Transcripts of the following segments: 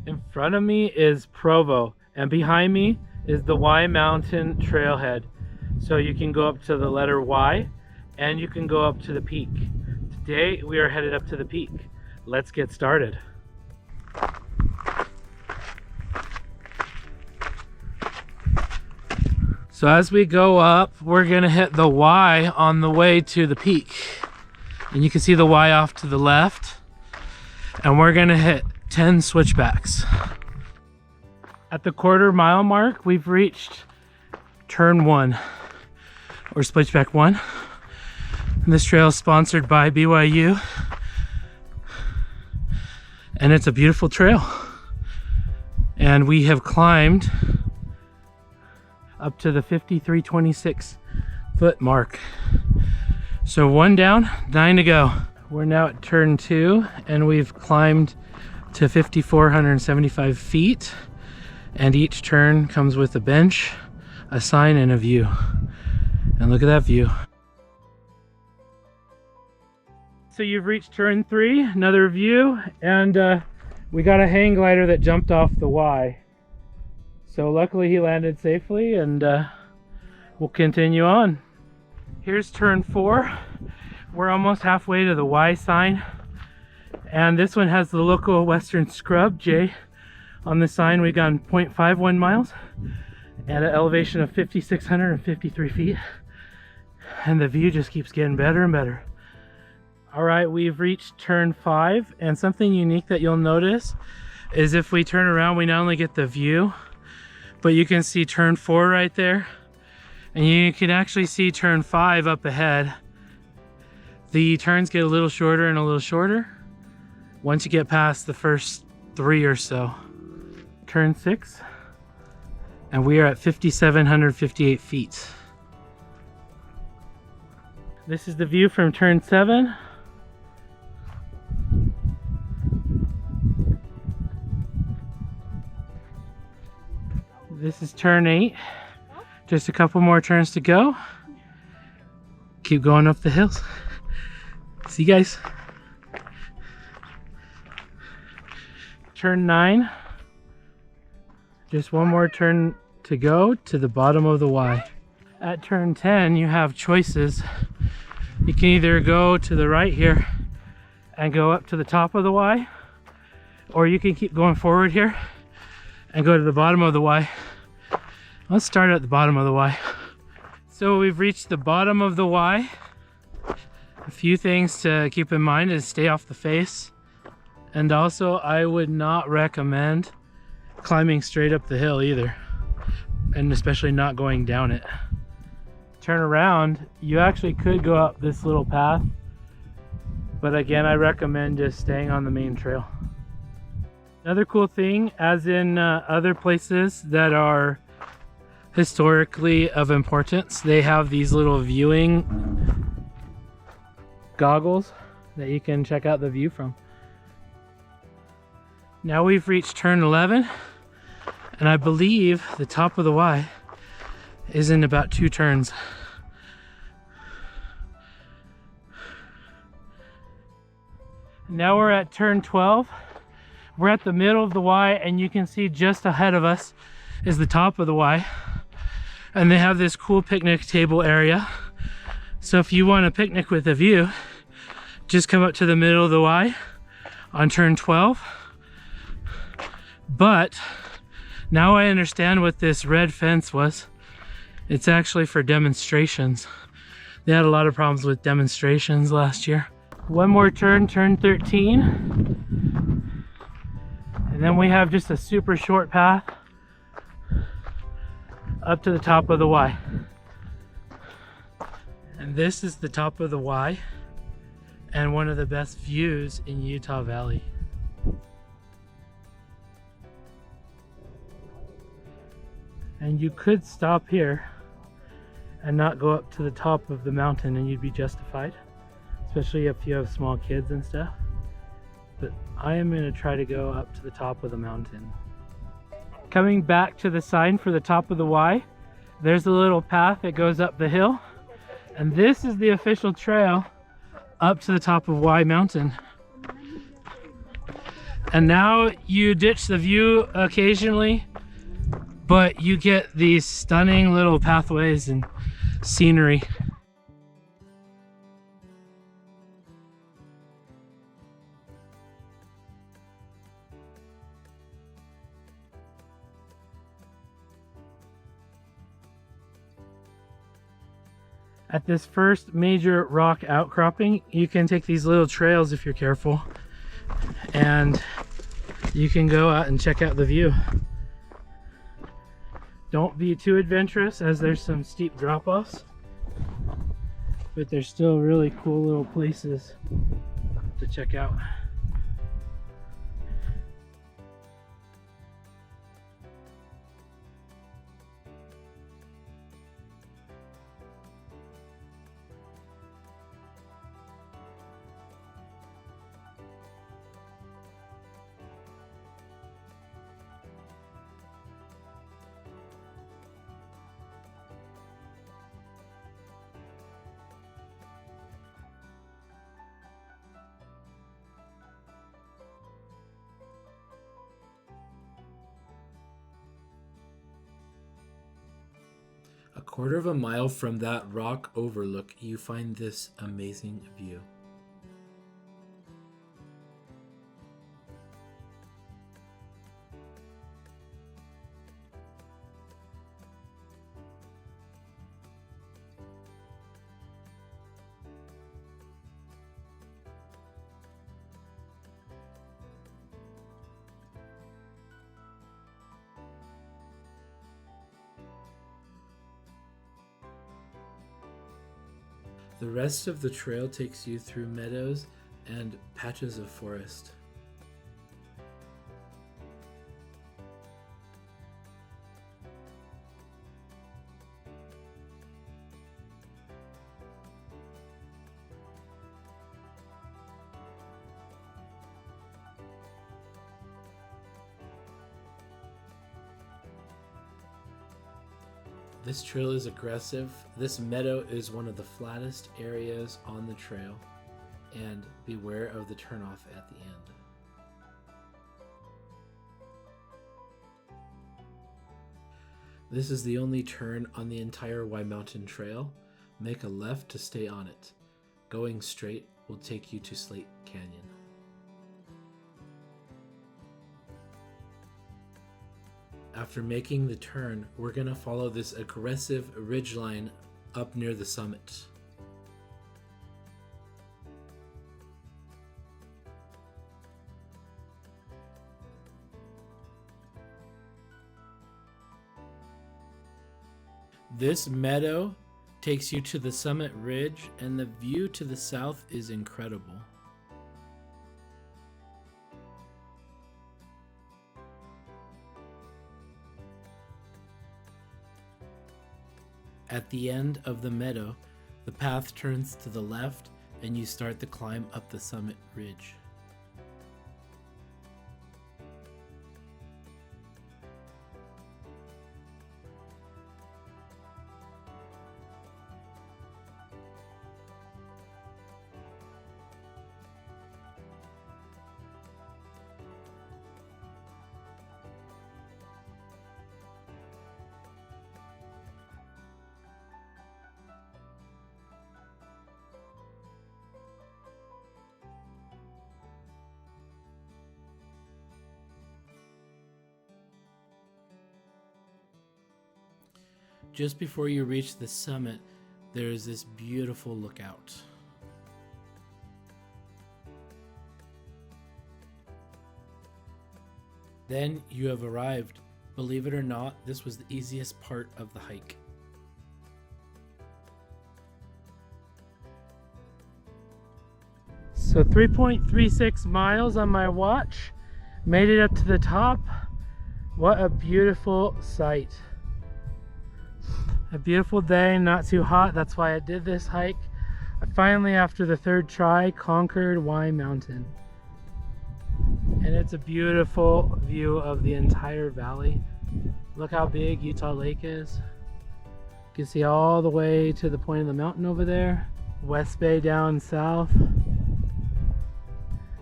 In front of me is Provo, and behind me is the Y Mountain trailhead. So you can go up to the letter Y, and you can go up to the peak. Today we are headed up to the peak. Let's get started. So as we go up, we're gonna hit the Y on the way to the peak. And you can see the Y off to the left. And we're gonna hit 10 switchbacks. At the quarter-mile mark, we've reached turn 1, or switchback 1. And this trail is sponsored by BYU. And it's a beautiful trail. And we have climbed up to the 5326 foot mark. So 1 down, 9 to go. We're now at turn 2, and we've climbed to 5,475 feet. And each turn comes with a bench, a sign, and a view. And look at that view. So you've reached turn 3, another view, and we got a hang glider that jumped off the Y. So luckily he landed safely, and we'll continue on. Here's turn 4. We're almost halfway to the Y sign, and this one has the local Western Scrub J on the sign. We've gone 0.51 miles at an elevation of 5,653 feet, and the view just keeps getting better and better. All right, we've reached turn 5, and something unique that you'll notice is if we turn around, we not only get the view, but you can see turn 4 right there, and you can actually see turn 5 up ahead. The turns get a little shorter and a little shorter once you get past the first 3 or so. Turn 6, and we are at 5,758 feet. This is the view from turn 7. This is turn 8. Just a couple more turns to go. Keep going up the hills. See you guys. Turn 9. Just one more turn to go to the bottom of the Y. At turn 10, you have choices. You can either go to the right here and go up to the top of the Y, or you can keep going forward here and go to the bottom of the Y. Let's start at the bottom of the Y. So we've reached the bottom of the Y. A few things to keep in mind is stay off the face. And also, I would not recommend climbing straight up the hill either. And especially not going down it. Turn around, you actually could go up this little path. But again, I recommend just staying on the main trail. Another cool thing, as in other places that are historically of importance, they have these little viewing goggles that you can check out the view from. Now we've reached turn 11, and I believe the top of the Y is in about 2 turns. Now we're at turn 12. We're at the middle of the Y, and you can see just ahead of us is the top of the Y. And they have this cool picnic table area. So if you want to picnic with a view, just come up to the middle of the Y on turn 12. But now I understand what this red fence was. It's actually for demonstrations. They had a lot of problems with demonstrations last year. One more turn, turn 13. And then we have just a super short path up to the top of the Y. And this is the top of the Y and one of the best views in Utah Valley. And you could stop here and not go up to the top of the mountain, and you'd be justified, especially if you have small kids and stuff. But I am going to try to go up to the top of the mountain. Coming back to the sign for the top of the Y, there's a little path that goes up the hill, and this is the official trail up to the top of Y Mountain. And now you ditch the view occasionally, but you get these stunning little pathways and scenery. At this first major rock outcropping, you can take these little trails if you're careful, and you can go out and check out the view. Don't be too adventurous, as there's some steep drop-offs, but there's still really cool little places to check out. A quarter of a mile from that rock overlook, you find this amazing view. The rest of the trail takes you through meadows and patches of forest. This trail is aggressive. This meadow is one of the flattest areas on the trail, and beware of the turnoff at the end. This is the only turn on the entire Y Mountain Trail. Make a left to stay on it. Going straight will take you to Slate Canyon. After making the turn, we're going to follow this aggressive ridgeline up near the summit. This meadow takes you to the summit ridge, and the view to the south is incredible. At the end of the meadow, the path turns to the left and you start the climb up the summit ridge. Just before you reach the summit, there is this beautiful lookout. Then you have arrived. Believe it or not, this was the easiest part of the hike. So 3.36 miles on my watch. Made it up to the top. What a beautiful sight. A beautiful day, not too hot. That's why I did this hike. I finally, after the third try, conquered Y Mountain. And it's a beautiful view of the entire valley. Look how big Utah Lake is. You can see all the way to the point of the mountain over there. West Bay down south.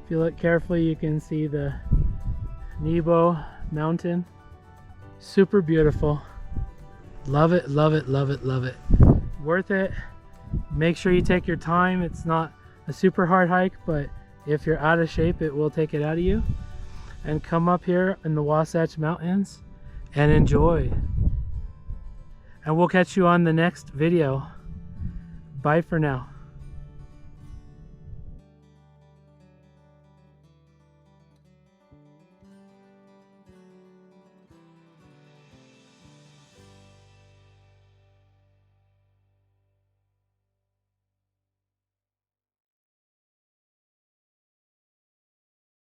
If you look carefully, you can see the Nebo mountain. Super beautiful. Love it, love it, love it, love it. Worth it. Make sure you take your time. It's not a super hard hike, but if you're out of shape, it will take it out of you. And come up here in the Wasatch Mountains and enjoy. And we'll catch you on the next video. Bye for now.